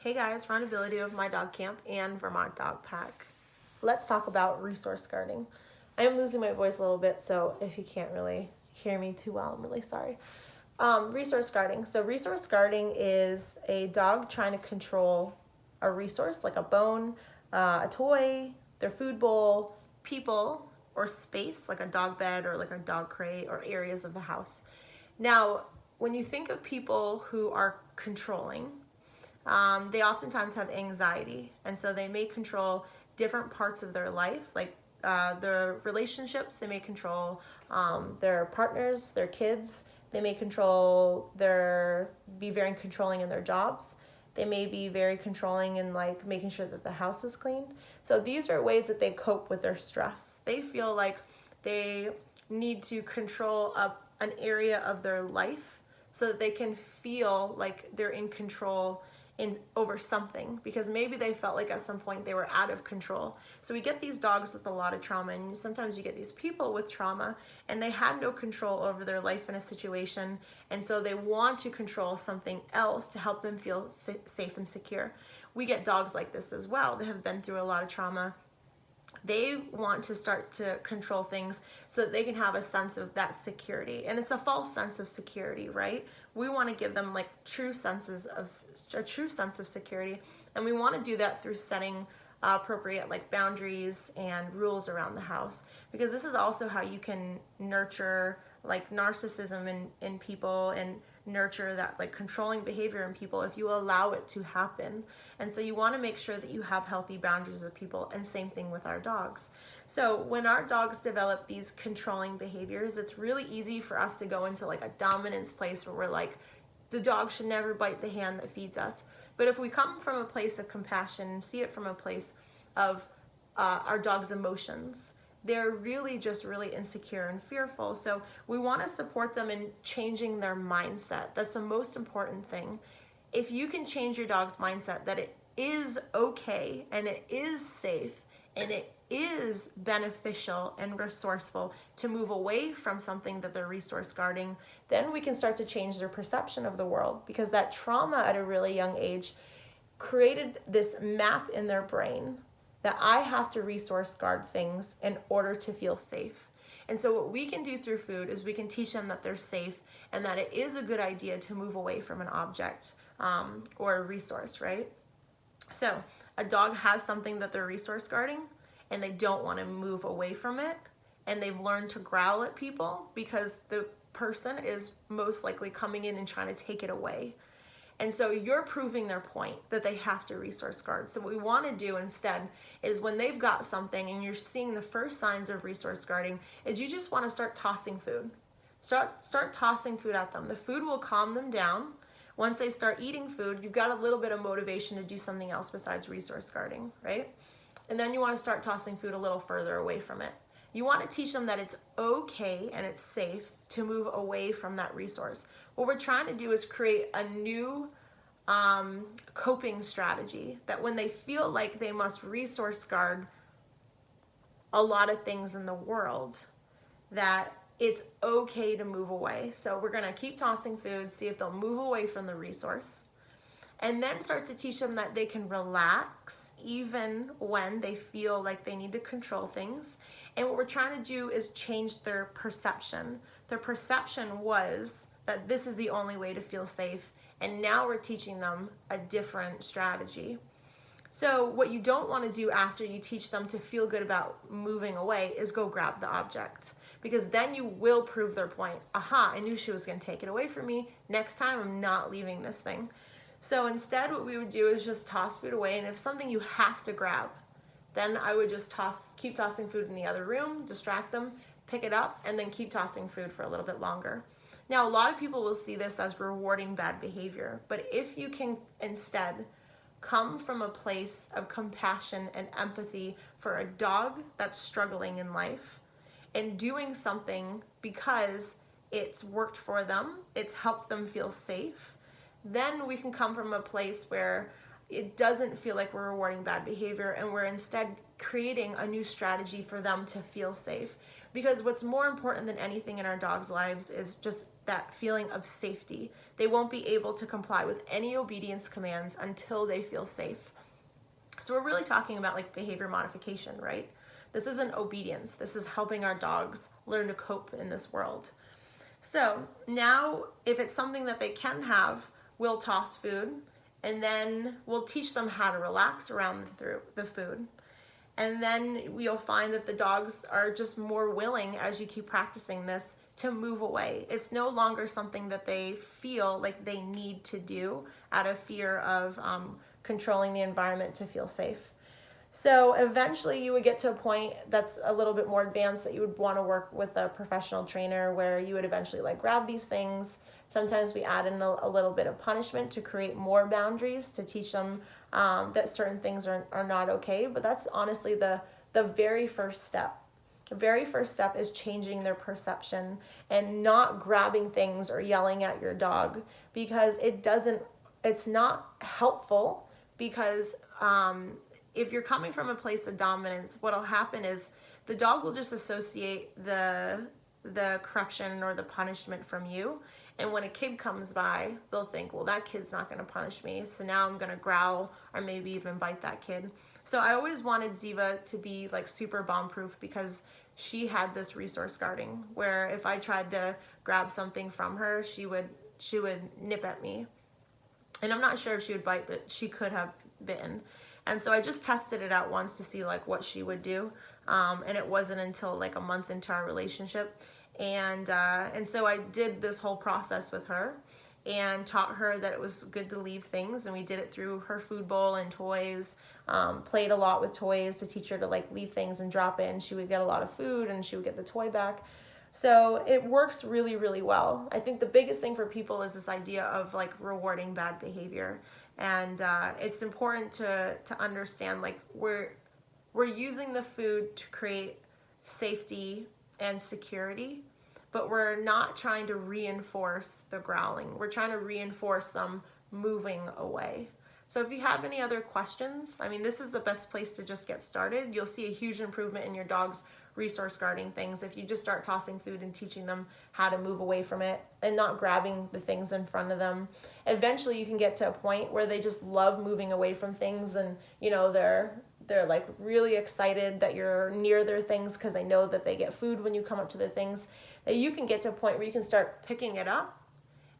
Hey guys, Vulnerability of My Dog Camp and Vermont Dog Pack. Let's talk about resource guarding. I am losing my voice a little bit, so if you can't really hear me too well, I'm really sorry. Resource guarding. So resource guarding is a dog trying to control a resource like a bone, a toy, their food bowl, people, or space like a dog bed or like a dog crate or areas of the house. Now, when you think of people who are controlling, they oftentimes have anxiety, and so they may control different parts of their life, like their relationships. They may control their partners, their kids. They may be very controlling in their jobs. They may be very controlling in like making sure that the house is clean. So these are ways that they cope with their stress. They feel like they need to control an area of their life so that they can feel like they're in control over something, because maybe they felt like at some point they were out of control. So we get these dogs with a lot of trauma, and sometimes you get these people with trauma and they had no control over their life in a situation, and so they want to control something else to help them feel safe and secure. We get dogs like this as well. They have been through a lot of trauma. They want to start to control things so that they can have a sense of that security. And it's a false sense of security, right? We want to give them like a true sense of security. And we want to do that through setting appropriate like boundaries and rules around the house, because this is also how you can nurture like narcissism in people and nurture that like controlling behavior in people if you allow it to happen. And so you want to make sure that you have healthy boundaries with people, and same thing with our dogs. So when our dogs develop these controlling behaviors, it's really easy for us to go into like a dominance place where we're like, the dog should never bite the hand that feeds us. But if we come from a place of compassion and see it from a place of our dog's emotions, they're really just really insecure and fearful. So we want to support them in changing their mindset. That's the most important thing. If you can change your dog's mindset that it is okay and it is safe and it is beneficial and resourceful to move away from something that they're resource guarding, then we can start to change their perception of the world, because that trauma at a really young age created this map in their brain that I have to resource guard things in order to feel safe. And so what we can do through food is we can teach them that they're safe and that it is a good idea to move away from an object or a resource, right? So a dog has something that they're resource guarding and they don't want to move away from it, and they've learned to growl at people because the person is most likely coming in and trying to take it away. And so you're proving their point that they have to resource guard. So what we want to do instead is, when they've got something and you're seeing the first signs of resource guarding, is you just want to start tossing food. Start tossing food at them. The food will calm them down. Once they start eating food, you've got a little bit of motivation to do something else besides resource guarding, right? And then you want to start tossing food a little further away from it. You want to teach them that it's okay and it's safe to move away from that resource. What we're trying to do is create a new coping strategy, that when they feel like they must resource guard a lot of things in the world, that it's okay to move away. So we're going to keep tossing food, see if they'll move away from the resource, and then start to teach them that they can relax even when they feel like they need to control things. And what we're trying to do is change their perception. Their perception was that this is the only way to feel safe, and now we're teaching them a different strategy. So what you don't want to do after you teach them to feel good about moving away is go grab the object, because then you will prove their point. Aha, I knew she was going to take it away from me. Next time I'm not leaving this thing. So instead what we would do is just toss food away, and if something you have to grab, then I would just keep tossing food in the other room, distract them, pick it up, and then keep tossing food for a little bit longer. Now, a lot of people will see this as rewarding bad behavior, but if you can instead come from a place of compassion and empathy for a dog that's struggling in life and doing something because it's worked for them, it's helped them feel safe, then we can come from a place where it doesn't feel like we're rewarding bad behavior, and we're instead creating a new strategy for them to feel safe. Because what's more important than anything in our dogs' lives is just that feeling of safety. They won't be able to comply with any obedience commands until they feel safe. So we're really talking about like behavior modification, right? This isn't obedience. This is helping our dogs learn to cope in this world. So now if it's something that they can have, we'll toss food, and then we'll teach them how to relax around the food. And then you'll find that the dogs are just more willing, as you keep practicing this, to move away. It's no longer something that they feel like they need to do out of fear of controlling the environment to feel safe. So eventually you would get to a point that's a little bit more advanced that you would want to work with a professional trainer, where you would eventually like grab these things. Sometimes we add in a little bit of punishment to create more boundaries, to teach them that certain things are not okay. But that's honestly the very first step. The very first step is changing their perception and not grabbing things or yelling at your dog, because it's not helpful. Because if you're coming from a place of dominance, what'll happen is the dog will just associate the correction or the punishment from you. And when a kid comes by, they'll think, well, that kid's not going to punish me, so now I'm going to growl or maybe even bite that kid. So I always wanted Ziva to be like super bomb-proof, because she had this resource guarding where if I tried to grab something from her, she would nip at me. And I'm not sure if she would bite, but she could have bitten. And so I just tested it out once to see like what she would do. And it wasn't until like a month into our relationship. And so I did this whole process with her and taught her that it was good to leave things. And we did it through her food bowl and toys, played a lot with toys to teach her to like leave things and drop in. She would get a lot of food and she would get the toy back. So it works really, really well. I think the biggest thing for people is this idea of like rewarding bad behavior. And it's important to understand like we're using the food to create safety and security, but we're not trying to reinforce the growling. We're trying to reinforce them moving away. So if you have any other questions, I mean, this is the best place to just get started. You'll see a huge improvement in your dog's resource guarding things if you just start tossing food and teaching them how to move away from it and not grabbing the things in front of them. Eventually you can get to a point where they just love moving away from things, and you know, they're like really excited that you're near their things because they know that they get food when you come up to their things. That you can get to a point where you can start picking it up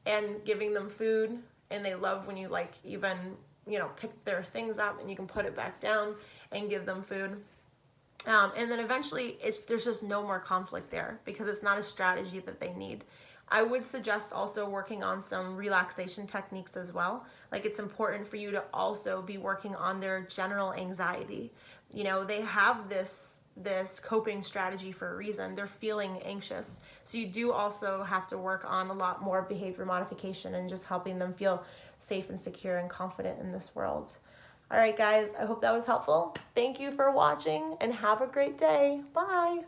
and giving them food, and they love when you like even, you know, pick their things up and you can put it back down and give them food. And then eventually there's just no more conflict there because it's not a strategy that they need. I would suggest also working on some relaxation techniques as well. Like it's important for you to also be working on their general anxiety. You know, they have this coping strategy for a reason. They're feeling anxious. So you do also have to work on a lot more behavior modification and just helping them feel safe and secure and confident in this world. All right, guys, I hope that was helpful. Thank you for watching and have a great day. Bye.